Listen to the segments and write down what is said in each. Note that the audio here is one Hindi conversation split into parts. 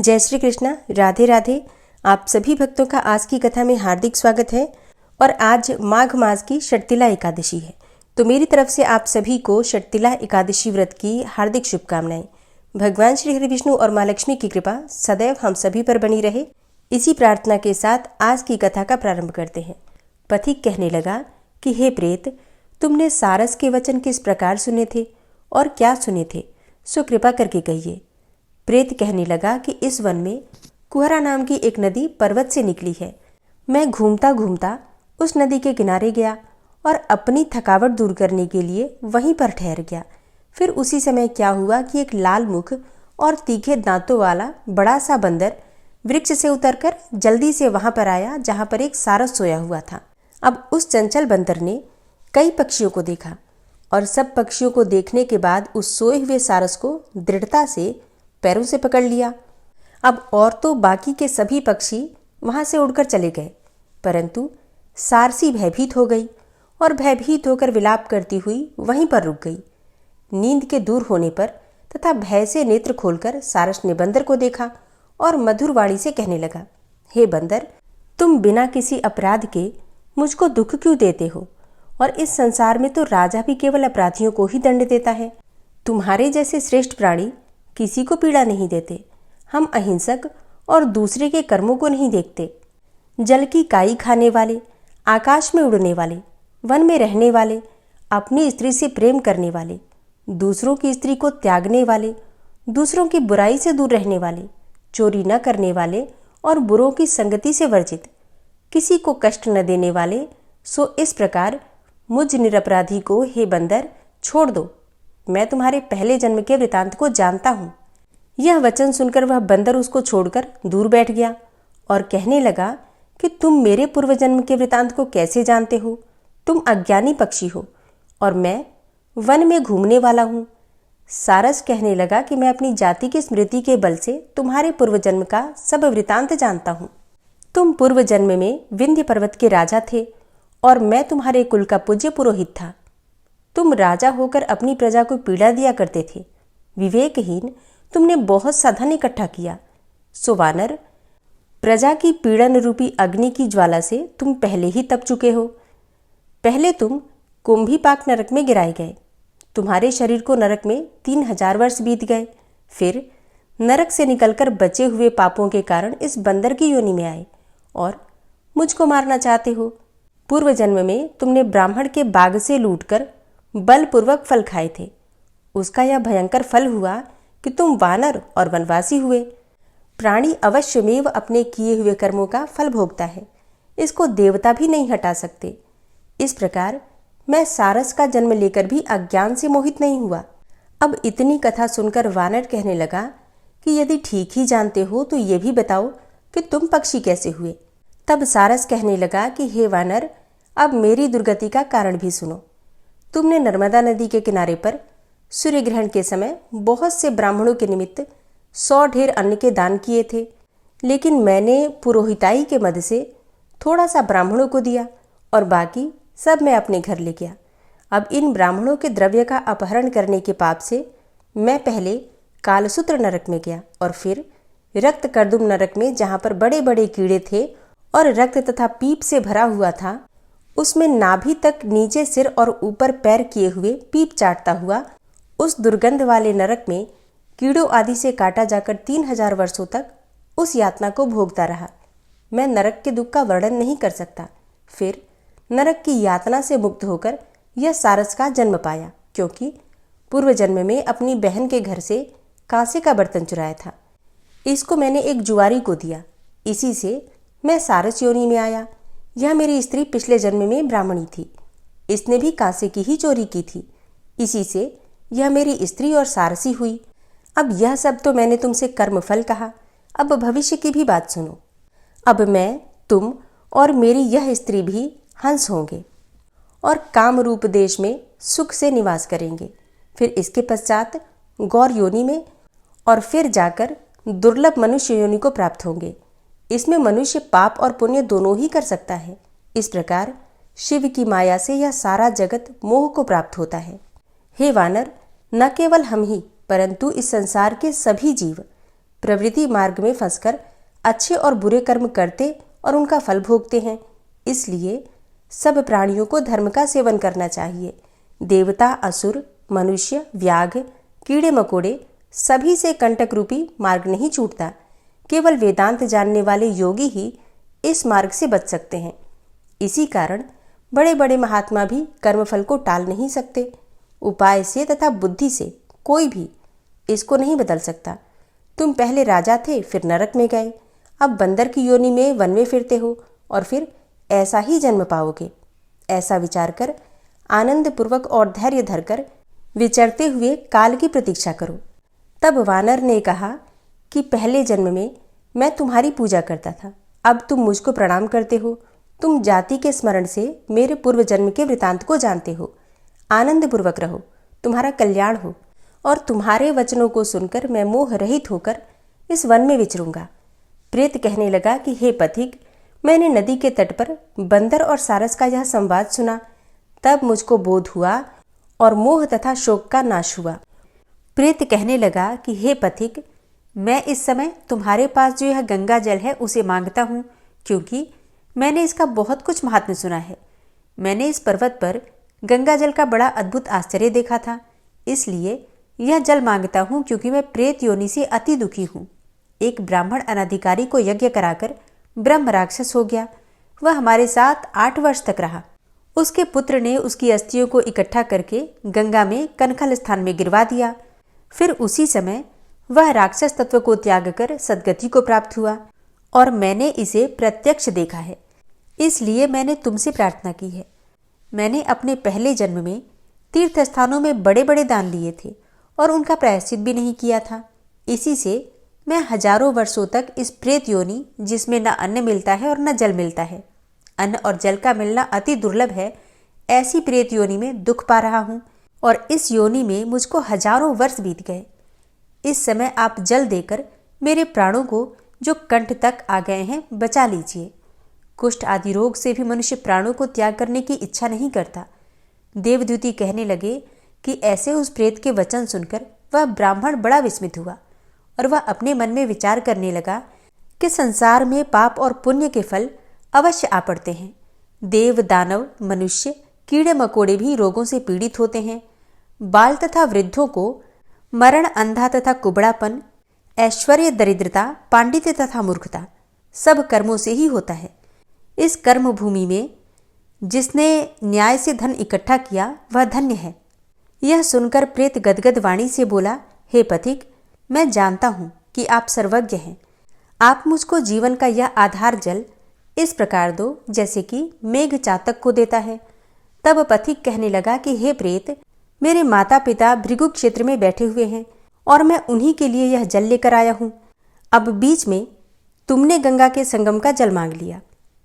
जय श्री कृष्णा, राधे राधे। आप सभी भक्तों का आज की कथा में हार्दिक स्वागत है। और आज माघ मास की षटतिला एकादशी है, तो मेरी तरफ से आप सभी को षटतिला एकादशी व्रत की हार्दिक शुभकामनाएं। भगवान श्री हरि विष्णु और माँ लक्ष्मी की कृपा सदैव हम सभी पर बनी रहे, इसी प्रार्थना के साथ आज की कथा का प्रारंभ करते हैं। पथिक कहने लगा कि हे प्रेत, तुमने सारस के वचन किस प्रकार सुने थे और क्या सुने थे, सो कृपा करके कहिए। प्रेत कहने लगा कि इस वन में कुहरा नाम की एक नदी पर्वत से निकली है। मैं घूमता घूमता उस नदी के किनारे गया और अपनी थकावट दूर करने के लिए वहीं पर ठहर गया। फिर उसी समय क्या हुआ कि एक लाल मुख और तीखे दांतों वाला बड़ा सा बंदर वृक्ष से उतरकर जल्दी से वहां पर आया जहां पर एक सारस सोया हुआ था। अब उस चंचल बंदर ने कई पक्षियों को देखा और सब पक्षियों को देखने के बाद उस सोए हुए सारस को दृढ़ता से पैरों से पकड़ लिया। अब और तो बाकी के सभी पक्षी वहां से उड़कर चले गए, परंतु सारसी भयभीत हो गई और भयभीत होकर विलाप करती हुई वहीं पर रुक गई। नींद के दूर होने पर तथा भय से नेत्र खोलकर सारस ने बंदर को देखा और मधुर वाणी से कहने लगा, हे बंदर, तुम बिना किसी अपराध के मुझको दुख क्यों देते हो? और इस संसार में तो राजा भी केवल अपराधियों को ही दंड देता है। तुम्हारे जैसे श्रेष्ठ प्राणी किसी को पीड़ा नहीं देते। हम अहिंसक और दूसरे के कर्मों को नहीं देखते। जल की काई खाने वाले, आकाश में उड़ने वाले, वन में रहने वाले, अपनी स्त्री से प्रेम करने वाले, दूसरों की स्त्री को त्यागने वाले, दूसरों की बुराई से दूर रहने वाले, चोरी न करने वाले और बुरों की संगति से वर्जित, किसी को कष्ट न देने वाले, सो इस प्रकार मुझ निरपराधी को हे बंदर छोड़ दो। मैं तुम्हारे पहले जन्म के वृतांत को जानता हूं। यह वचन सुनकर वह बंदर उसको छोड़कर दूर बैठ गया और कहने लगा कि तुम मेरे पूर्व जन्म के वृतांत को कैसे जानते हो? तुम अज्ञानी पक्षी हो और मैं वन में घूमने वाला हूं। सारस कहने लगा कि मैं अपनी जाति की स्मृति के बल से तुम्हारे पूर्व जन्म का सब वृतांत जानता हूं। तुम पूर्व जन्म में विंध्य पर्वत के राजा थे और मैं तुम्हारे कुल का पूज्य पुरोहित था। तुम राजा होकर अपनी प्रजा को पीड़ा दिया करते थे। विवेकहीन तुमने बहुत सा धन इकट्ठा किया। सो वानर, प्रजा की पीड़न रूपी अग्नि की ज्वाला से तुम पहले ही तप चुके हो। पहले तुम कुंभीपाक नरक में गिराए गए। तुम्हारे शरीर को नरक में 3000 वर्ष बीत गए। फिर नरक से निकलकर बचे हुए पापों के कारण इस बंदर की योनि में आए और मुझको मारना चाहते हो। पूर्व जन्म में तुमने ब्राह्मण के बाग से लूटकर बलपूर्वक फल खाए थे। उसका यह भयंकर फल हुआ कि तुम वानर और वनवासी हुए। प्राणी अवश्यमेव अपने किए हुए कर्मों का फल भोगता है, इसको देवता भी नहीं हटा सकते। इस प्रकार मैं सारस का जन्म लेकर भी अज्ञान से मोहित नहीं हुआ। अब इतनी कथा सुनकर वानर कहने लगा कि यदि ठीक ही जानते हो तो ये भी बताओ कि तुम पक्षी कैसे हुए। तब सारस कहने लगा कि हे वानर, अब मेरी दुर्गति का कारण भी सुनो। तुमने नर्मदा नदी के किनारे पर सूर्य ग्रहण के समय बहुत से ब्राह्मणों के निमित्त 100 ढेर अन्न के दान किए थे, लेकिन मैंने पुरोहिताई के मद से थोड़ा सा ब्राह्मणों को दिया और बाकी सब मैं अपने घर ले गया। अब इन ब्राह्मणों के द्रव्य का अपहरण करने के पाप से मैं पहले कालसूत्र नरक में गया और फिर रक्त कर्दुम नरक में, जहाँ पर बड़े बड़े कीड़े थे और रक्त तथा पीप से भरा हुआ था, उसमें नाभि तक नीचे सिर और ऊपर पैर किए हुए पीप चाटता हुआ उस दुर्गंध वाले नरक में कीड़ों आदि से काटा जाकर 3000 वर्षों तक उस यातना को भोगता रहा। मैं नरक के दुख का वर्णन नहीं कर सकता। फिर नरक की यातना से मुक्त होकर यह सारस का जन्म पाया, क्योंकि पूर्व जन्म में अपनी बहन के घर से कांसे का बर्तन चुराया था। इसको मैंने एक जुआरी को दिया, इसी से मैं सारस योनि में आया। यह मेरी स्त्री पिछले जन्म में ब्राह्मणी थी, इसने भी कांसे की ही चोरी की थी, इसी से यह मेरी स्त्री और सारसी हुई। अब यह सब तो मैंने तुमसे कर्मफल कहा, अब भविष्य की भी बात सुनो। अब मैं, तुम और मेरी यह स्त्री भी हंस होंगे और काम रूप देश में सुख से निवास करेंगे। फिर इसके पश्चात गौर योनि में और फिर जाकर दुर्लभ मनुष्य योनि को प्राप्त होंगे। इसमें मनुष्य पाप और पुण्य दोनों ही कर सकता है। इस प्रकार शिव की माया से यह सारा जगत मोह को प्राप्त होता है। हे वानर, न केवल हम ही परंतु इस संसार के सभी जीव प्रवृत्ति मार्ग में फंसकर अच्छे और बुरे कर्म करते और उनका फल भोगते हैं। इसलिए सब प्राणियों को धर्म का सेवन करना चाहिए। देवता, असुर, मनुष्य, व्याघ, कीड़े मकोड़े सभी से कंटक रूपी मार्ग नहीं छूटता। केवल वेदांत जानने वाले योगी ही इस मार्ग से बच सकते हैं। इसी कारण बड़े बड़े महात्मा भी कर्मफल को टाल नहीं सकते। उपाय से तथा बुद्धि से कोई भी इसको नहीं बदल सकता। तुम पहले राजा थे, फिर नरक में गए, अब बंदर की योनि में वन में फिरते हो और फिर ऐसा ही जन्म पाओगे। ऐसा विचार कर आनंद पूर्वक और धैर्य धरकर विचरते हुए काल की प्रतीक्षा करो। तब वानर ने कहा कि पहले जन्म में मैं तुम्हारी पूजा करता था, अब तुम मुझको प्रणाम करते हो। तुम जाति के स्मरण से मेरे पूर्व जन्म के वृतांत को जानते हो। आनंद पूर्वक रहो, तुम्हारा कल्याण हो। और तुम्हारे वचनों को सुनकर मैं मोह रहित होकर इस वन में विचरूंगा। प्रेत कहने लगा कि हे पथिक, मैंने नदी के तट पर बंदर और सारस का यह संवाद सुना, तब मुझको बोध हुआ और मोह तथा शोक का नाश हुआ। प्रेत कहने लगा कि हे पथिक, मैं इस समय तुम्हारे पास जो यह गंगा जल है उसे मांगता हूँ, क्योंकि मैंने इसका बहुत कुछ महात्म्य सुना है। मैंने इस पर्वत पर गंगा जल का बड़ा अद्भुत आश्चर्य देखा था, इसलिए यह जल मांगता हूँ, क्योंकि मैं प्रेत योनि से अति दुखी हूँ। एक ब्राह्मण अनाधिकारी को यज्ञ कराकर ब्रह्म राक्षस हो गया। वह हमारे साथ 8 वर्ष तक रहा। उसके पुत्र ने उसकी अस्थियों को इकट्ठा करके गंगा में कनखल स्थान में गिरवा दिया। फिर उसी समय वह राक्षस तत्व को त्याग कर सद्गति को प्राप्त हुआ और मैंने इसे प्रत्यक्ष देखा है। इसलिए मैंने तुमसे प्रार्थना की है। मैंने अपने पहले जन्म में तीर्थ स्थानों में बड़े बड़े दान लिए थे और उनका प्रायश्चित भी नहीं किया था। इसी से मैं हजारों वर्षों तक इस प्रेत योनि, जिसमें न अन्न मिलता है और न जल मिलता है, अन्न और जल का मिलना अति दुर्लभ है, ऐसी प्रेत योनि में दुख पा रहा हूँ और इस योनि में मुझको हजारों वर्ष बीत गए। इस समय आप जल देकर मेरे प्राणों को जो कंठ तक आ गए हैं बचा लीजिए। कुष्ठ आदि रोग से भी मनुष्य प्राणों को त्याग करने की इच्छा नहीं करता। देवदूती कहने लगे कि ऐसे उस प्रेत के वचन सुनकर वह ब्राह्मण बड़ा विस्मित हुआ और वह अपने मन में विचार करने लगा कि संसार में पाप और पुण्य के फल अवश्य आ पड़ते हैं। देव, दानव, मनुष्य, कीड़े मकोड़े भी रोगों से पीड़ित होते हैं। बाल तथा वृद्धों को मरण, अंधा तथा कुबड़ापन, ऐश्वर्य, दरिद्रता, पांडित्य तथा मूर्खता सब कर्मों से ही होता है। इस कर्म भूमि में जिसने न्याय से धन इकट्ठा किया वह धन्य है। यह सुनकर प्रेत गदगद वाणी से बोला, हे पथिक, मैं जानता हूँ कि आप सर्वज्ञ हैं। आप मुझको जीवन का यह आधार जल इस प्रकार दो जैसे कि मेघ चातक को देता है। तब पथिक कहने लगा कि हे प्रेत, मेरे माता पिता भृगु क्षेत्र में बैठे हुए हैं और मैं उन्हीं के लिए यह जल लेकर आया हूँ। अब बीच में तुमने गंगा के संगम का जल मांग लिया।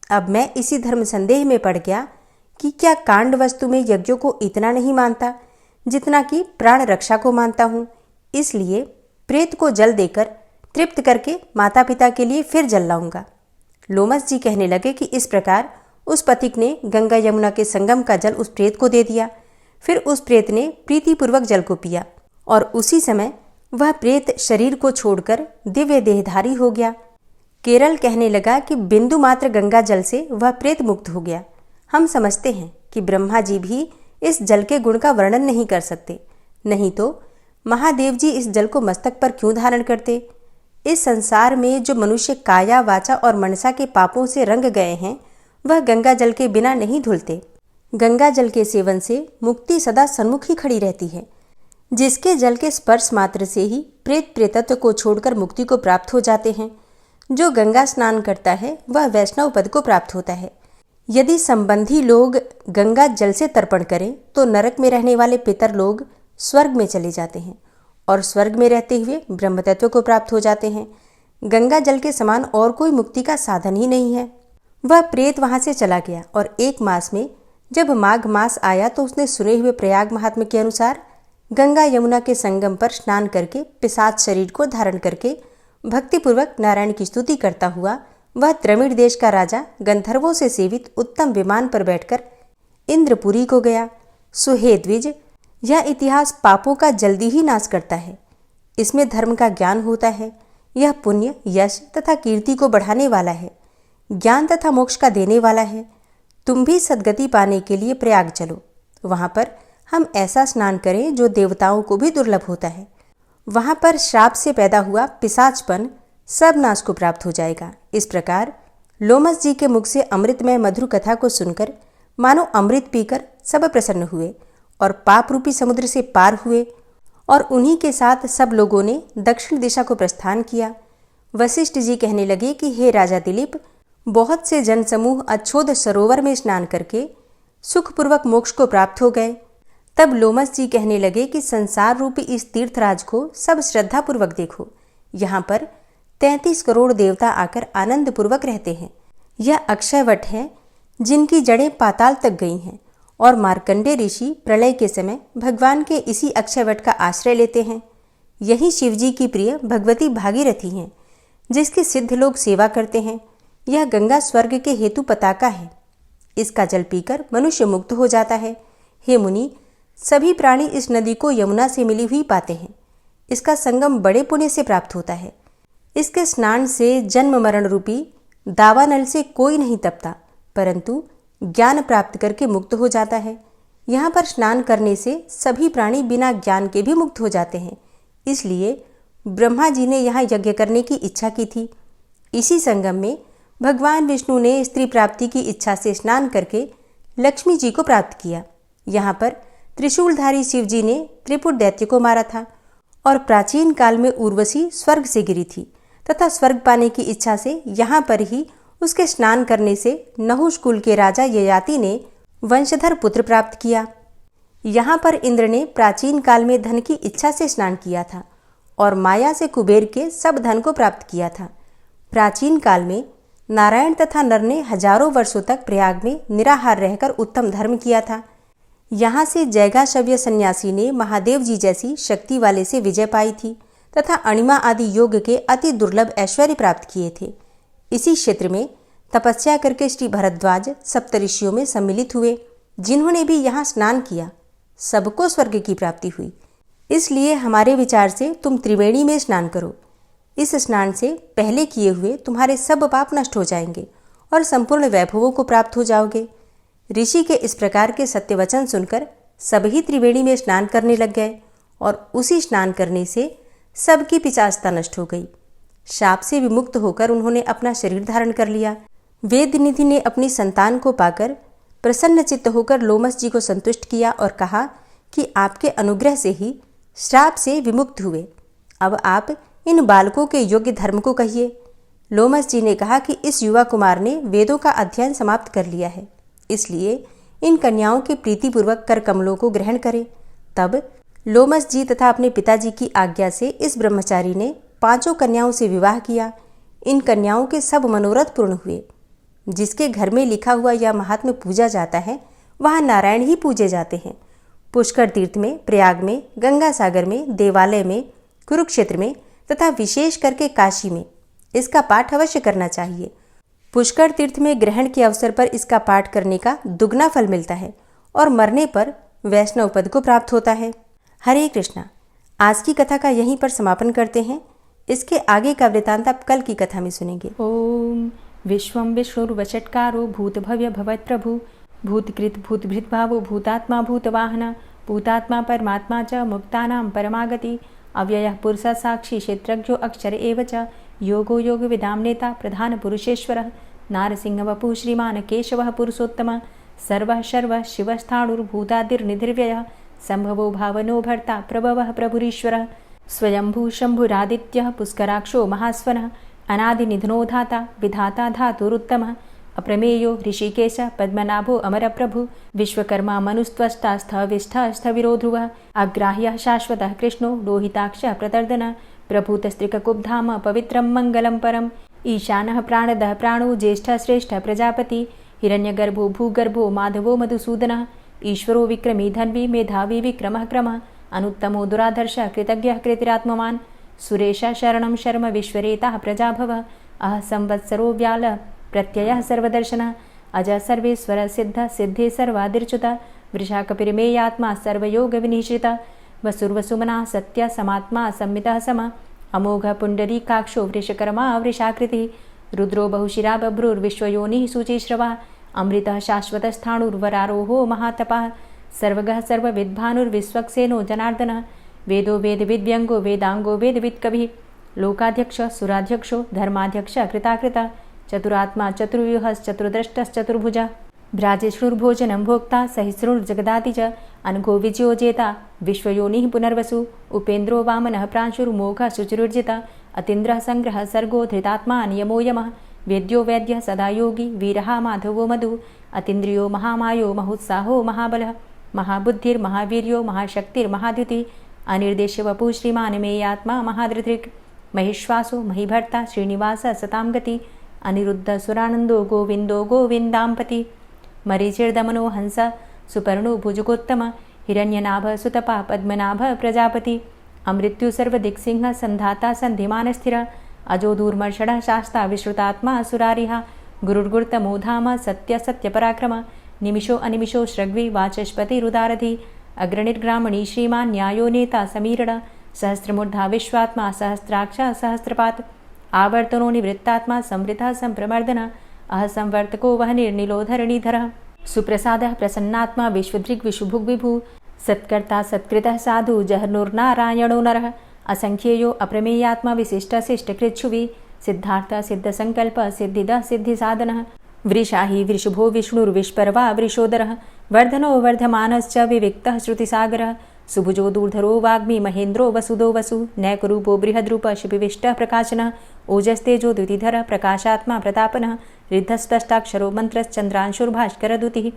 अब मैं इसी धर्म संदेह में पड़ गया कि क्या कांड वस्तु में यज्ञों को इतना नहीं मानता जितना कि प्राण रक्षा को मानता हूँ। इसलिए प्रेत को जल देकर तृप्त करके माता पिता के लिए फिर जल लाऊंगा। लोमस जी कहने लगे कि इस प्रकार उस पथिक ने गंगा यमुना के संगम का जल उस प्रेत को दे दिया। फिर उस प्रेत ने प्रीतिपूर्वक जल को पिया और उसी समय वह प्रेत शरीर को छोड़कर दिव्य देहधारी हो गया। केरल कहने लगा कि बिंदु मात्र गंगा जल से वह प्रेत मुक्त हो गया। हम समझते हैं कि ब्रह्मा जी भी इस जल के गुण का वर्णन नहीं कर सकते, नहीं तो महादेव जी इस जल को मस्तक पर क्यों धारण करते। इस संसार में जो मनुष्य काया, वाचा और मनसा के पापों से रंग गए हैं वह गंगा जल के बिना नहीं धुलते। गंगा जल के सेवन से मुक्ति सदा सन्मुख ही खड़ी रहती है। जिसके जल के स्पर्श मात्र से ही प्रेत प्रेतत्व को छोड़कर मुक्ति को प्राप्त हो जाते हैं। जो गंगा स्नान करता है वह वैष्णव पद को प्राप्त होता है। यदि संबंधी लोग गंगा जल से तर्पण करें तो नरक में रहने वाले पितर लोग स्वर्ग में चले जाते हैं और स्वर्ग में रहते हुए ब्रह्म तत्व को प्राप्त हो जाते हैं। गंगा जल के समान और कोई मुक्ति का साधन ही नहीं है। वह प्रेत वहां से चला गया और 1 मास में जब माघ मास आया तो उसने सुने हुए प्रयाग महात्म्य के अनुसार गंगा यमुना के संगम पर स्नान करके पिशाच शरीर को धारण करके भक्तिपूर्वक नारायण की स्तुति करता हुआ वह द्रविड़ देश का राजा गंधर्वों से सेवित उत्तम विमान पर बैठकर इंद्रपुरी को गया। सुहे द्विज, यह इतिहास पापों का जल्दी ही नाश करता है। इसमें धर्म का ज्ञान होता है। यह पुण्य, यश तथा कीर्ति को बढ़ाने वाला है, ज्ञान तथा मोक्ष का देने वाला है। तुम भी सद्गति पाने के लिए प्रयाग चलो। वहां पर हम ऐसा स्नान करें जो देवताओं को भी दुर्लभ होता है। वहां पर श्राप से पैदा हुआ पिशाचपन सब नाश को प्राप्त हो जाएगा। इस प्रकार लोमस जी के मुख से अमृतमय मधुर कथा को सुनकर मानो अमृत पीकर सब प्रसन्न हुए और पाप रूपी समुद्र से पार हुए और उन्हीं के साथ सब लोगों ने दक्षिण दिशा को प्रस्थान किया। वशिष्ठ जी कहने लगे कि हे राजा दिलीप, बहुत से जनसमूह अच्छोद सरोवर में स्नान करके सुखपूर्वक मोक्ष को प्राप्त हो गए। तब लोमस जी कहने लगे कि संसार रूपी इस तीर्थराज को सब श्रद्धापूर्वक देखो। यहाँ पर 33 करोड़ देवता आकर आनंद पूर्वक रहते हैं। यह अक्षय वट है जिनकी जड़ें पाताल तक गई हैं और मार्कंडे ऋषि प्रलय के समय भगवान के इसी अक्षय वट का आश्रय लेते हैं। यही शिवजी की प्रिय भगवती भागीरथी हैं जिसकी सिद्ध लोग सेवा करते हैं। यह गंगा स्वर्ग के हेतु पताका है। इसका जल पीकर मनुष्य मुक्त हो जाता है। हे मुनि, सभी प्राणी इस नदी को यमुना से मिली हुई पाते हैं। इसका संगम बड़े पुण्य से प्राप्त होता है। इसके स्नान से जन्म मरण रूपी दावानल से कोई नहीं तपता, परंतु ज्ञान प्राप्त करके मुक्त हो जाता है। यहाँ पर स्नान करने से सभी प्राणी बिना ज्ञान के भी मुक्त हो जाते हैं। इसलिए ब्रह्मा जी ने यहाँ यज्ञ करने की इच्छा की थी। इसी संगम में भगवान विष्णु ने स्त्री प्राप्ति की इच्छा से स्नान करके लक्ष्मी जी को प्राप्त किया। यहाँ पर त्रिशूलधारी शिव जी ने त्रिपुर दैत्य को मारा था और प्राचीन काल में उर्वशी स्वर्ग से गिरी थी तथा स्वर्ग पाने की इच्छा से यहाँ पर ही उसके स्नान करने से नहुष कुल के राजा ययाति ने वंशधर पुत्र प्राप्त किया। यहाँ पर इंद्र ने प्राचीन काल में धन की इच्छा से स्नान किया था और माया से कुबेर के सब धन को प्राप्त किया था। प्राचीन काल में नारायण तथा नर ने हजारों वर्षों तक प्रयाग में निराहार रहकर उत्तम धर्म किया था। यहाँ से जैगाशव्य सन्यासी ने महादेव जी जैसी शक्ति वाले से विजय पाई थी तथा अणिमा आदि योग के अति दुर्लभ ऐश्वर्य प्राप्त किए थे। इसी क्षेत्र में तपस्या करके श्री भरद्वाज सप्तऋषियों में सम्मिलित हुए, जिन्होंने भी यहाँ स्नान किया। सबको स्वर्ग की प्राप्ति हुई। इसलिए हमारे विचार से तुम त्रिवेणी में स्नान करो। इस स्नान से पहले किए हुए तुम्हारे सब पाप नष्ट हो जाएंगे और संपूर्ण वैभवों को प्राप्त हो जाओगे। ऋषि के इस प्रकार के सत्य वचन सुनकर सभी त्रिवेणी में स्नान करने लग गए और उसी स्नान करने से सबकी पिशाचता नष्ट हो गई। शाप से विमुक्त होकर उन्होंने अपना शरीर धारण कर लिया। वेदनिधि ने अपनी संतान को पाकर प्रसन्न चित्त होकर लोमस जी को संतुष्ट किया और कहा कि आपके अनुग्रह से ही श्राप से विमुक्त हुए। अब आप इन बालकों के योग्य धर्म को कहिए। लोमस जी ने कहा कि इस युवा कुमार ने वेदों का अध्ययन समाप्त कर लिया है, इसलिए इन कन्याओं के प्रीतिपूर्वक कर कमलों को ग्रहण करें। तब लोमस जी तथा अपने पिताजी की आज्ञा से इस ब्रह्मचारी ने 5 कन्याओं से विवाह किया। इन कन्याओं के सब मनोरथ पूर्ण हुए। जिसके घर में लिखा हुआ यह महात्म्य पूजा जाता है, वहाँ नारायण ही पूजे जाते हैं। पुष्कर तीर्थ में, प्रयाग में, गंगा सागर में, देवालय में, कुरुक्षेत्र में तथा विशेष करके काशी में इसका पाठ अवश्य करना चाहिए। पुष्कर तीर्थ में ग्रहण के अवसर पर इसका पाठ करने का दुगना फल मिलता है और मरने पर वैष्णव पद को प्राप्त होता है। हरे कृष्णा। आज की कथा का यहीं पर समापन करते हैं। इसके आगे का वृतांत आप कल की कथा में सुनेंगे। ओम विश्वं विष्णुर्वषट्कारो भूतभव्य भवत्प्रभु भूतकृत भूतभृद्भावो भूतात्मा भूतवाहन भूतात्मा परमात्मा च मुक्तानां परमागति अव्ययः पुरुषः साक्षी क्षेत्रज्ञो अक्षर एव च योगो योगविदां नेता प्रधान पुरुषेश्वरः नारसिंहवपुः श्रीमान् केशवः पुरुषोत्तमः सर्वः शर्वः शिवस्थाणुर्भूतादिर्निधिर्व्ययः संभवो भावनो भर्ता प्रभवः प्रभुरीश्वरः स्वयंभू शंभुरादित्यः पुष्कराक्षो महास्वनः अनादिनिधनो धाता विधाता धातुरुत्तमः अप्रमेयो ऋषिकेश पद्मनाभो अमरप्रभु विश्वकर्मा मनुस्त्वष्टा स्थविष्ठः स्थविरो ध्रुवः अग्राह्यः शाश्वतः कृष्णो लोहिताक्षः प्रतर्दनः प्रभूतस्त्रिककुब्धाम पवित्रं मङ्गलं परम् ईशानः प्राणदः प्राणो ज्येष्ठः श्रेष्ठः प्रजापति हिरण्यगर्भो भूगर्भो माधवो मधुसूदनः ईश्वरो विक्रमी धन्वी मेधावी विक्रमः क्रमः अनुत्तमो दुराधर्षः कृतज्ञः कृतिरात्मवान् सुरेशः शरणं शर्म विश्वरेताः प्रजाभवः अह संवत्सरो व्याल प्रत्ययः सर्वदर्शनः अज सर्वेश्वर सिद्ध सिद्धे सर्वादिर्च्युत वृषाकपिर्मेयात्मा सर्वयोग विनिश्रित वसुर्वसुमना सत्य समात्मा संमितः सम अमोघ पुण्डरीकाक्षो वृषकर्मा वृषाकृतिः रुद्रो बहुशिरा बभ्रुर्विश्वयोनिः शुचिश्रवा अमृतः शाश्वतस्थाणुर्वरारोहो महातपः सर्वगः सर्वविद्भानुर्विश्वक्सेनो जनार्दनः वेदो वेदविद्व्यङ्गो वेदाङ्गो वेदवित्कविः लोकाध्यक्ष सुराध्यक्षो धर्माध्यक्ष कृताकृता चतुरात्मा चतुर्व्यूहश्चतुर्द्रष्टश्चतुर्भुजः भ्राजिष्णुर्भोजनं भोक्ता सहिष्णुर्जगदाति च अनघो विजयोजेता विश्वयोनिः पुनर्वसु उपेन्द्रो वामनः प्रांशुर्मोघः शुचिरुर्जिता अतीन्द्रः सङ्ग्रहः सर्गो धृतात्मा नियमो यमः वेद्यो वैद्यः सदा योगी वीरः माधवो मधु अतीन्द्रियो महामायो महोत्साहो महाबलः महाबुद्धिर्महावीर्यो महाशक्तिर्महाद्युतिः अनिर्देश्य वपुः श्रीमान् मेयात्मा महाधृतिर् महेश्वासो महीभर्ता श्रीनिवासः सतां गति अनिरुद्ध सुरानन्दो गोविन्दो गोविन्दाम्पति मरीचिर्दमनो हंस सुपर्णो भुजगोत्तम हिरण्यनाभ सुतपा पद्मनाभ प्रजापति अमृत्यु सर्वदिक्सिंह सन्धाता सन्धिमानस्थिर अजो दूर्मर्षणः शास्ता विश्रुतात्मा सुरारिः गुरुर्गुर्तमो धाम सत्य सत्यपराक्रम निमिषो अनिमिषो श्रग्वी वाचस्पतिरुदारधि अग्रणिर्ग्रामणी श्रीमान् न्यायो नेता समीरण सहस्रमूर्धा विश्वात्मा सहस्राक्षा सहस्रपात् आवर्तनो निवृत्तात्मा संवृतः संप्रमर्दन अहसंवर्तको वहनिर्निलोधरणीधरः सुप्रसादः प्रसन्नात्मा विश्वदृग्विशुभुग्विभु सत्कर्ता सत्कृतः साधु जहर्नुर्नारायणो नरः असंख्येयो अप्रमेयात्मा विशिष्टशिष्टकृच्छुवि सिद्धार्थ सिद्धसङ्कल्प सिद्धिदः सिद्धिसाधनः वृषाहि वृषभो विष्णुर्विष्पर्वा वृषोदरः वर्धनो वर्धमानश्च विविक्तः श्रुतिसागरः सुभुजो दूर्धरो वाग्मी महेन्द्रो वसुदो वसु नैकरूपो बृहद्रूप शिपिविष्टः प्रकाशनः ओजस्तेजो द्युतिधरः प्रकाशात्मा प्रतापनः रिद्धस्पष्टाक्षरो मन्त्रश्चन्द्रांशुर्भास्करदुतिः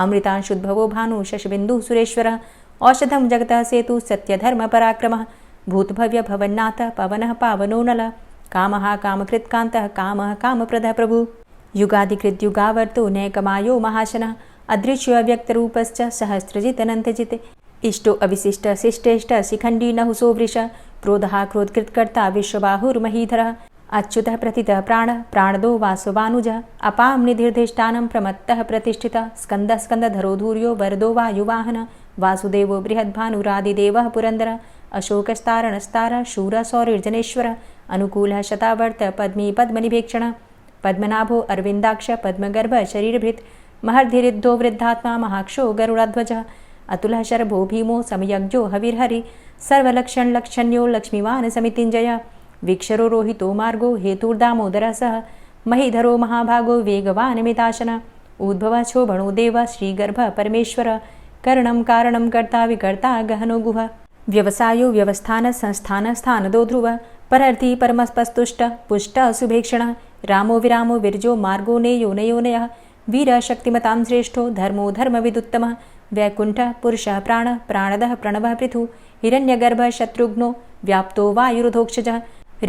अमृतांशुद्भवो भानु शशबिन्दुः सुरेश्वरः औषधं जगतः सेतु सत्यधर्मपराक्रमः भूतभव्यभवन्नाथ पवनः पावनो नलः कामः कामकृत्कान्तः कामः कामप्रदः प्रभुः युगादिकृद्युगावर्तो नैकमायो महाशनः अदृश्योऽव्यक्तरूपश्च सहस्रजितनन्तजित् इष्टो अविशिष्ट शिष्टेष्ट शिखण्डी नहुसो वृष क्रोधः क्रोधकृत्कर्ता विश्वबाहुर्महीधरः अच्युतः प्रतितः प्राणदो वासवानुजः अपां निधिर्धिष्ठानं प्रमत्तः प्रतिष्ठितः स्कन्दः स्कन्दधरो धूर्यो वरदो वायुवाहनः वासुदेवो बृहद्भानुरादिदेवः पुरन्दरः अशोकस्तारणस्तारः शूरः सौरिर्जनेश्वरः अनुकूलः शतावर्त पद्मी पद्मनिभेक्षणः पद्मनाभो अरविन्दाक्ष पद्मगर्भ शरीरभृत् महर्धिरिद्धो वृद्धात्मा महाक्षो गरुडाध्वजः अतुलः शरभो भीमो समयज्ञो हविर्हरि सर्वलक्षणलक्षण्यो लक्ष्मीवान् समितिञ्जयः वीक्षरो रोहितो मार्गो हेतुर्दामोदरः सह महीधरो महाभागो वेगवान् मिताशनः उद्भवः शोभणो देवः श्रीगर्भः परमेश्वरः करणं कारणं कर्ता विकर्ता गहनो गुहः व्यवसायो व्यवस्थान संस्थान स्थानदो ध्रुवः परर्थी परमस्पस्तुष्ट पुष्ट सुभेक्षणः रामो विरामो विरजो मार्गो नेयो नयोनयः वीरः शक्तिमतां श्रेष्ठो धर्मो धर्मविदुत्तमः वैकुण्ठः पुरुषः प्राणः प्राणदः प्रणवः पृथु हिरण्यगर्भः शत्रुघ्नो व्याप्तो वायुरुधोक्षजः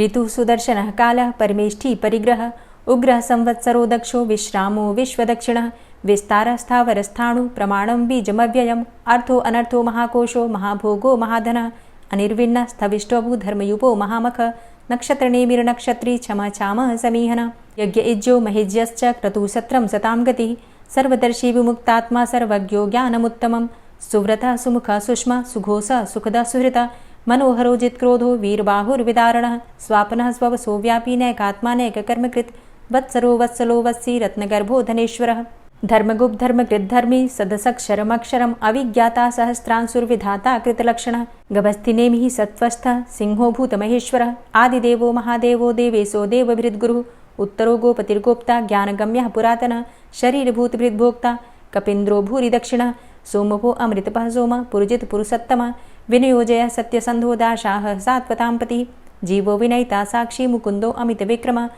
ऋतुः सुदर्शनः कालः परमेष्ठी परिग्रहः उग्रः संवत्सरो दक्षो विश्रामो विश्वदक्षिणः विस्तारः स्थावरस्थाणु प्रमाणं बीजमव्ययम् अर्थो अनर्थो महाकोशो महाभोगो महाधनः अनिर्विण्णः स्थविष्टोऽभू धर्मयुपो महामखः नक्षत्रनेमिर्नक्षत्री क्षमा चामः समीहनः यज्ञ इज्जो महेज्यश्च क्रतुसत्रं सतां गतिः सर्वदर्शी विमुक्तात्मा सर्वज्ञो ज्ञानमुत्तमं सुव्रतः सुमुखः सुष्मा सुघोषः सुखदः सुहृतः मनोहरो जित्क्रोधो वीरबाहुर्विदारणः स्वापनः स्ववसो व्यापी नैकात्मा नैककर्मकृत् वत्सरो वत्सलो वत्सी रत्नगर्भो धनेश्वरः धर्मगुप्त धर्मकृद्धर्मी सदसक्षरमक्षरम् अविज्ञाता सहस्रांशुर्विधाता कृतलक्षणः गभस्तिनेमिः सत्त्वस्थः सिंहो भूतमहेश्वरः आदिदेवो महादेवो देवेशो देवभृद्गुरुः उत्तरो गोपतिर्गोप्ता ज्ञानगम्यः पुरातनः शरीरभूतभृद्भोक्ता कपीन्द्रो भूरि दक्षिणः सोमभो अमृतपः सोमः पुरुजित पुरुषोत्तमः विनयोजयः सत्यसन्धो दाशाः सात्वताम्पतिः जीवो विनयिता साक्षी मुकुन्दो अमितविक्रमः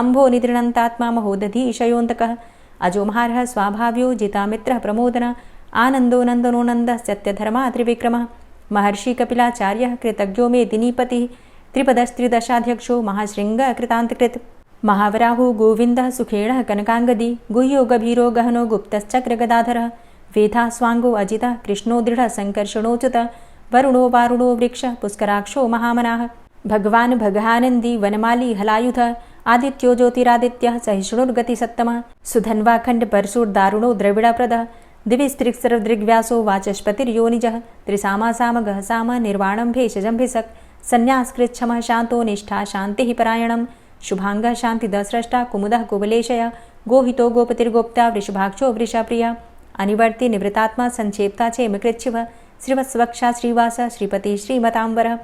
अम्भो निद्रणन्तात्मा महोदधीशयोऽन्तकः अजो महारः स्वाभाव्यो जितामित्रः प्रमोदनः आनन्दो नन्दनो नन्दः सत्यधर्मा त्रिविक्रमः महर्षि कपिलाचार्यः कृतज्ञो मेदिनीपतिः त्रिपदस्त्रिदशाध्यक्षो महाशृङ्गः कृतान्तकृत् महावराहो गोविन्दः सुखेणः कनकाङ्गदी गुह्यो गभीरो गहनो गुप्तश्चक्रगदाधरः वेधा स्वाङ्गो अजितः कृष्णो दृढः सङ्कर्षणोच्युतः वरुणो वारुणो वृक्षः पुष्कराक्षो महामनाः भगवान् भगानन्दी वनमाली हलायुधः आदित्यो ज्योतिरादित्यः सहिष्णुर्गतिसत्तमः सुधन्वाखण्ड परशुर्दारुणो द्रविडप्रदः दिविस्त्रिक्सरदृग्व्यासो वाचस्पतिर्योनिजः त्रिसामा सामगः साम निर्वाणं भेषजं भिषक् संन्यासकृत क्षमः शांतो निष्ठा शांतिः परायणम् शुभांगः शांतिदः स्रष्टा कुमुदः कुवलेशय गोहितो गोपतिर्गोप्ता वृषभाक्षो वृषप्रियः अनिवर्ति निवृतात्मा संक्षेप्ता चेमकृच्छिवः श्रीवत्सवक्षा श्रीवास श्रीपति श्रीमतांबर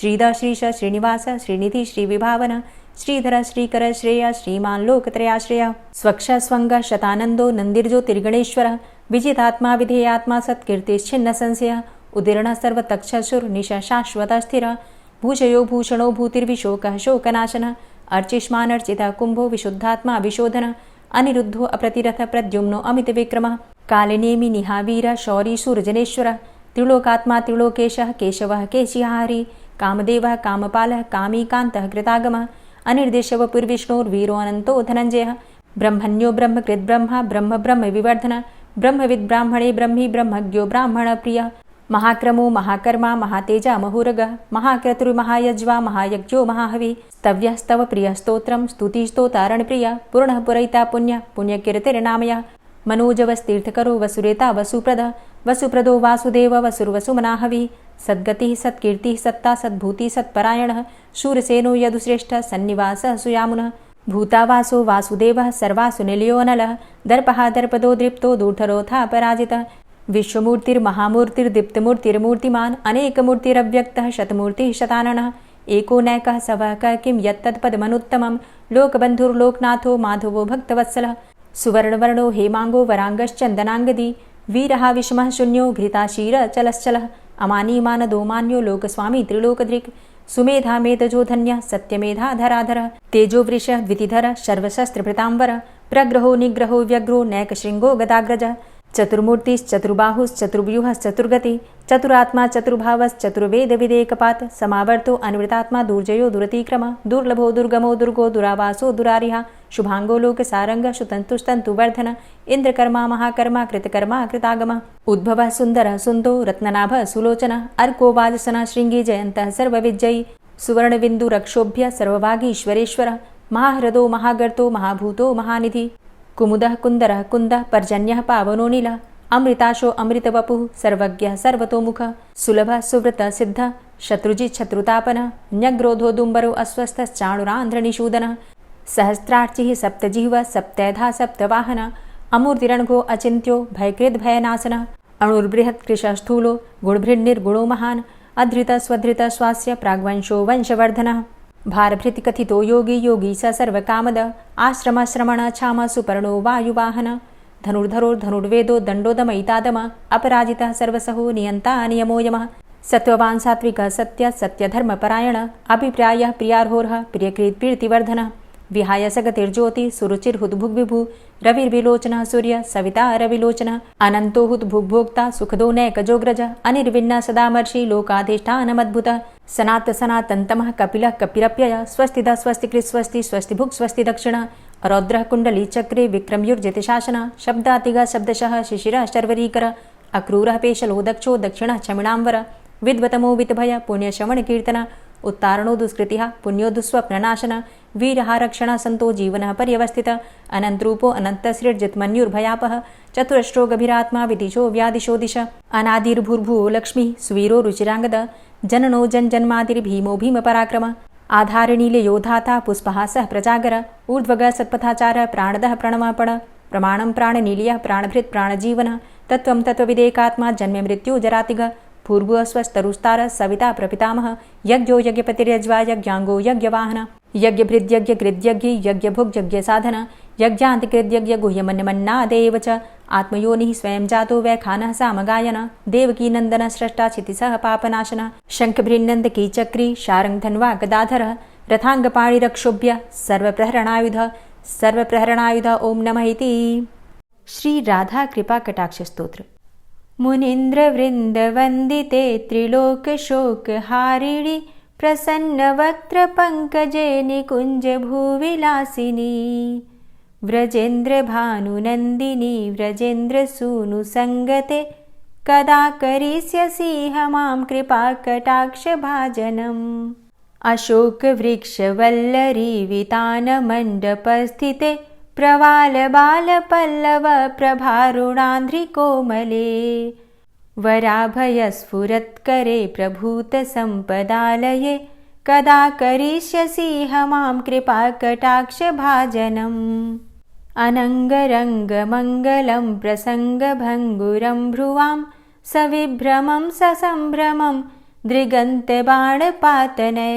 श्रीधर श्रीश श्रीनिवास श्रीनिधि श्रीविभावन श्रीधर श्रीकर श्रेय श्रीमान लोकत्रयाश्रय स्वक्ष स्वंग शतानंदो नंदिर्ज्योतिर्गणेश्वर विजितात्मा विधेयात्मा सत्कीर्तिश्छिन्न संशय उदीर्ण सर्वतक्षसुर निश शाश्वत स्थिर भूषयो भूषणो भूतिर्विशोकः शोकनाशन अर्चिष्मान अर्चित कुंभो विशुद्धात्मा विशोधन अनिरुद्धो अप्रतिरथ प्रद्युम्नो अमित विक्रमः कालिनेमि निहावीर शौरी सूरजनेश्वर त्रिलोकात्मा त्रिलोकेशः केशवः केशिहारी कामदेवः कामपालः कामीकान्तः कृतागमः अनिर्देशव पुर्विष्णोर्वीरो अनन्तो धनञ्जयः ब्रह्मण्यो ब्रह्मकृत् ब्रह्मा ब्रह्म ब्रह्म विवर्धन ब्रह्मविद् ब्राह्मणे ब्रह्मी ब्रह्मज्ञो ब्राह्मण प्रियः महाक्रमो महाकर्मा महातेजा महुरगः महाक्रतुर्महायज्वा महायज्ञो महाहवि स्तव्यः स्तव प्रियः स्तोत्रं स्तुतिस्तोतारण प्रियः पूर्णः पुरैता पुण्य पुण्यकीर्तिर्नामयः मनोजवस्तीर्थकरो वसुरेता वसुप्रद वसुप्रदो वासुदेव वसुर्वसुमनाहवि सद्गतिः सत्कीर्तिः सत्ता सद्भूति सत्परायणः शूरसेनो यदुश्रेष्ठः सन्निवासः सुयामुनः भूतावासो वासुदेवः सर्वासु निलयोनलः दर्पः दर्पदो दृप्तो दूढरोथा पराजितः विश्वमूर्तिर्महामूर्तिर्दीप्तमूर्तिर्मूर्तिमान् अनेकमूर्तिरव्यक्तः शतमूर्तिः शताननः एको नैकः सवः किं यत्तत्पदमनुत्तमं लोकबन्धुर्लोकनाथो माधवो भक्तवत्सलः सुवर्णवर्णो हेमांगो वरांगश्चन्दनांगदी वीरः विषमः शून्यो घृताशीरचलश्चलः अमानीमानदो मान्यो लोकस्वामी त्रिलोकधृक् सुमेधा मेधजो धन्यः सत्यमेधाधराधरः तेजोवृषः द्वितिधरः सर्वशस्त्रभृताम्बरः प्रग्रहो निग्रहो व्यग्रो नैकशृङ्गो गदाग्रजः चतुर्मूर्तिश्चतुर्बाहुश्चतुर्व्यूहश्चतुर्गति चतुरात्मा चतुर्भावश्चतुर्वेदविदेकपात् समावर्तो अनिवृतात्मा दुर्जयो दुरतिक्रम दुर्लभो दुर्गमो दुर्गो दुरावासो दुरारिः शुभांगो लोकसारंग सुतन्तुस्तन्तुवर्धन इंद्रकर्मा महाकर्मा कृतकर्मा कृतागम उद्भवः सुन्दरः सुन्दो रत्ननाभः सुलोचनः अर्को वाजसनः शृङ्गी जयन्तः सर्वविजयी सुवर्णबिन्दुरक्षोभ्य सर्वभागीश्वरेश्वरः महाह्रदो महागर्तो महाभूतो महानिधि कुमुदः कुन्दरः कुन्दः पर्जन्यः पावनो नीलः अमृताशो अमृतवपुः सर्वज्ञः सर्वतोमुखः सुलभः सुव्रतः सिद्धः शत्रुजित् शत्रुतापनः न्यग्रोधो दुम्बरो अस्वस्थश्चाणुरान्ध्रनिषूदनः सहस्रार्चिः सप्तजिह्वः सप्तैधा सप्तवाहनः अमूर्तिरणघो अचिन्त्यो भयकृद्भयनाशनः अणुर्बृहत्कृशः स्थूलो गुणभृन्निर्गुणो महान् अधृतः स्वधृतः स्वास्य प्राग्वंशो वंशवर्धनः भारभृतिकथितो योगी योगी स सर्वकामद आश्रमश्रमण क्षाम सुपर्णो वायुवाहन धनुर्धरोर्धनुर्वेदो दण्डोदमयितादम अपराजितः सर्वसहो नियन्ता नियमो यमः सत्त्ववान् सात्विकः सत्य सत्यधर्मपरायण अभिप्रायः प्रियार्होर्ह प्रियकृत् प्रीतिवर्धनः विहाय सगतिर्ज्योति सुरुचिर्हुद्भुग्विभु रविर्विलोचनः सूर्य सविता रविलोचनः अनन्तो हुद्भुग्भोक्ता सुखदो नैकजोग्रज अनिर्विण्ण सदामर्षि लोकाधिष्ठानमद्भुतः सनात सनातन्तमः कपिलः कपिरप्यय स्वस्तिदा स्वस्तिकृत् स्वस्ति स्वस्तिभुक् स्वस्ति दक्षिणः रौद्रः कुण्डली चक्रे विक्रमयुर्जितशासनः शब्दातिगः शब्दशः शिशिरः शर्वरीकर अक्रूरः पेशलो दक्षो दक्षिणः क्षमिणाम्बर विद्वतमो वितभय पुण्यश्रवणकीर्तन उत्तारणो दुष्कृतिः पुण्यो दुःस्वप्ननाशन वीरः रक्षणः सन्तो जीवनः पर्यवस्थितः अनन्तरूपो अनन्तसृर्जितमन्युर्भयापः चतुरश्रो गभीरात्मा विदिशो व्यादिशो दिश अनादिर्भूर्भुवो लक्ष्मीः सुवीरो रुचिराङ्गद जननो जन्मादिर्भीमो भीमपराक्रम आधारनीलयोधाता पुष्पहासः प्रजागर ऊर्ध्वगः सत्पथाचारः प्राणदः प्रणमापण प्रमाणं प्राणनीलयः प्राणभृत् प्राणजीवनः तत्त्वं तत्त्वविदेकात्मा जन्म मृत्यु जरातिग पूर्वस्वस्तरुस्तार सविता प्रपितामह यज्ञो यज्ञपतिर्यज्वा यज्ञांगो यज्ञवाहन यज्ञभृद्यज्ञकृद्यज्ञ यज्ञभुग्यज्ञसाधन यज्ञान्तिकृद्यज्ञ गुह्यमन्यमन्नादेव च आत्मयोनिः स्वयं जातो वैखानः सामगायन देवकीनन्दन स्रष्टा क्षितिसः पापनाशन शङ्खभृन्नन्दकी चक्री शारङ्गधन्वा गदाधरः रथाङ्गपाणिरक्षोभ्य सर्वप्रहरणायुध ओं नमः इति। श्री राधा कृपा कटाक्ष स्तोत्र। मुनीन्द्रवृन्दवन्दिते त्रिलोकशोकहारिणि प्रसन्नवक्त्रपङ्कजे निकुञ्जभूविलासिनी व्रजेन्द्रभानुनन्दिनी व्रजेन्द्रसूनुसङ्गते कदा करिष्यसिह मां कृपाकटाक्षभाजनम् अशोकवृक्षवल्लरी वितानमण्डपस्थिते प्रवालबालपल्लव प्रभारुणान्ध्रिकोमले वराभयस्फुरत्करे प्रभूतसम्पदालये कदा करिष्यसि मां कृपाकटाक्षभाजनम् अनङ्गरङ्गमङ्गलं प्रसङ्गभङ्गुरं भ्रुवां सविभ्रमं ससम्भ्रमं दृगन्तबाणपातने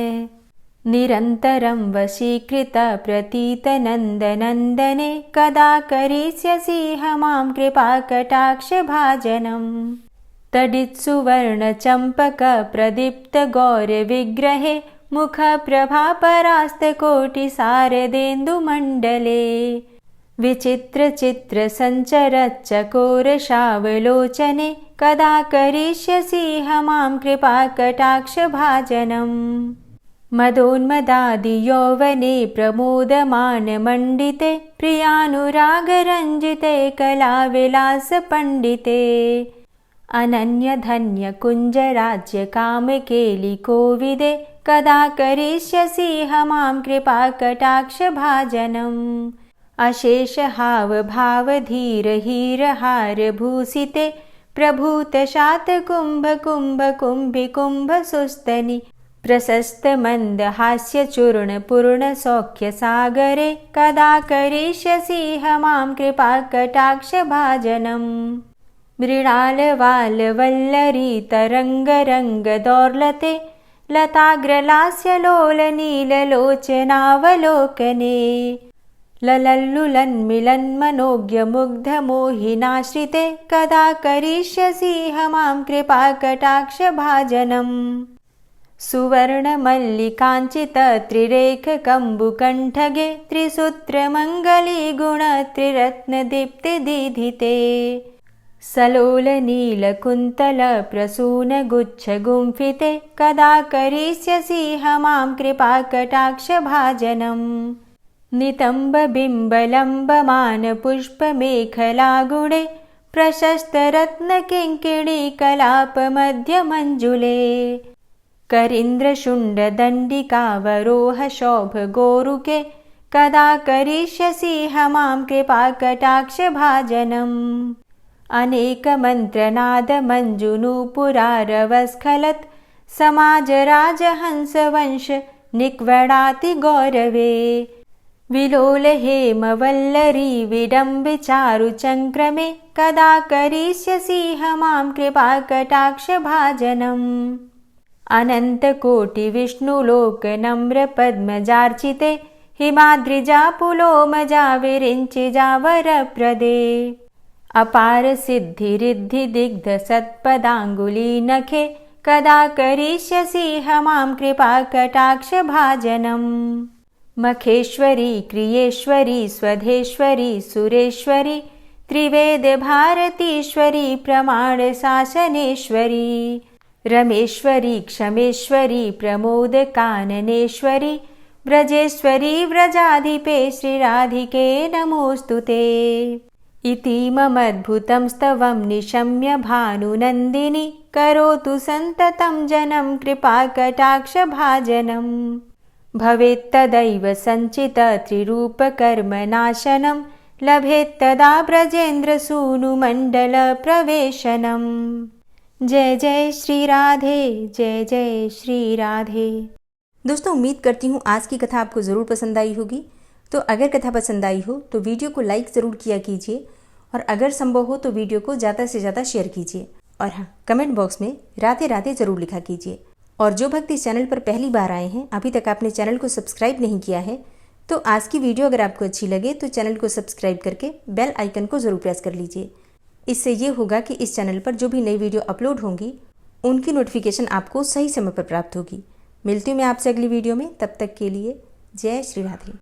निरन्तरं वशीकृतप्रतीतनन्दनन्दने कदा करिष्यसि मां कृपाकटाक्षभाजनम् तडित्सुवर्णचम्पकप्रदीप्तगौरविग्रहे मुखप्रभापरास्तकोटिसारदेन्दुमण्डले विचित्रचित्रसञ्चरच्चकोरशावलोचने कदा करिष्यसि मां कृपाकटाक्षभाजनम् मदोन्मदादियौवने प्रमोदमानमण्डिते प्रियानुरागरञ्जिते कलाविलासपण्डिते अनन्यधन्यकुञ्जराज्यकामकेलिकोविदे कदा करिष्यसि मां कृपाकटाक्षभाजनम् अशेषहावभावधीरहीरहारभूषिते प्रभूतशातकुम्भकुम्भकुम्भिकुम्भसुस्तनि प्रशस्तमन्दहास्यचूर्णपूर्णसौख्यसागरे कदा करिष्यसि मां कृपाकटाक्षभाजनम् मृणालवालवल्लरीतरङ्गरङ्गदौर्लते लताग्रलास्यलोलनीललोचनावलोकने ललल्लुलन्मिलन्मनोज्ञमुग्धमोहिनाश्रिते कदा करिष्यसि मां कृपाकटाक्षभाजनम् सुवर्णमल्लिकाञ्चितत्रिरेखकम्बुकण्ठगे त्रिसूत्रमङ्गलीगुणत्रिरत्नदीप्तिदीधिते सलोलनीलकुन्तलप्रसूनगुच्छगुम्फिते कदा करिष्यसि मां कृपाकटाक्षभाजनम् नितम्बबिम्बलम्बमानपुष्पमेखलागुणे प्रशस्तरत्नकिङ्किणीकलापमध्यमञ्जुले करीन्द्रशुण्डदण्डिकावरोहशोभगोरुके कदा करिष्यसि मां कृपाकटाक्षभाजनम् अनेकमन्त्रनादमञ्जुनूपुरारवस्खलत् समाजराजहंसवंश निक्वडातिगौरवे विलोलहेमवल्लरी विडम्बिचारुचङ्क्रमे कदा करिष्यसि मां कृपाकटाक्षभाजनम् अनन्तकोटिविष्णुलोकनम्रपद्मजार्चिते हिमाद्रिजापुलोमजाविरिञ्चिजावरप्रदे अपारसिद्धिरिद्धिदिग्धसत्पदाङ्गुलीनखे कदा करिष्यसि मां कृपाकटाक्षभाजनम् मखेश्वरी क्रियेश्वरी स्वधेश्वरी सुरेश्वरी त्रिवेदभारतीश्वरी प्रमाणशासनेश्वरी रमेश्वरी क्षमेश्वरी प्रमोदकाननेश्वरी व्रजेश्वरी व्रजाधिपे श्रीराधिके नमोऽस्तुते इतीममद्भुतं स्तवं निशम्य भानुनन्दिनी करोतु सन्ततं जनं कृपाकटाक्षभाजनम् भवेत्तदैव सञ्चितत्रिरूपकर्मनाशनं लभेत्तदा ब्रजेन्द्रसूनुमण्डलप्रवेशनम् जय जय श्री राधे, जय जय श्री राधे। दोस्तों, उम्मीद करती हूँ आज की कथा आपको ज़रूर पसंद आई होगी। तो अगर कथा पसंद आई हो तो वीडियो को लाइक ज़रूर किया कीजिए और अगर संभव हो तो वीडियो को ज़्यादा से ज़्यादा शेयर कीजिए। और हाँ, कमेंट बॉक्स में राधे राधे ज़रूर लिखा कीजिए। और जो भक्त इस चैनल पर पहली बार आए हैं, अभी तक आपने चैनल को सब्सक्राइब नहीं किया है, तो आज की वीडियो अगर आपको अच्छी लगे तो चैनल को सब्सक्राइब करके बेल आइकन को ज़रूर प्रेस कर लीजिए। इससे ये होगा कि इस चैनल पर जो भी नई वीडियो अपलोड होंगी उनकी नोटिफिकेशन आपको सही समय पर प्राप्त होगी। मिलती हूँ मैं आपसे अगली वीडियो में, तब तक के लिए जय श्री राधे।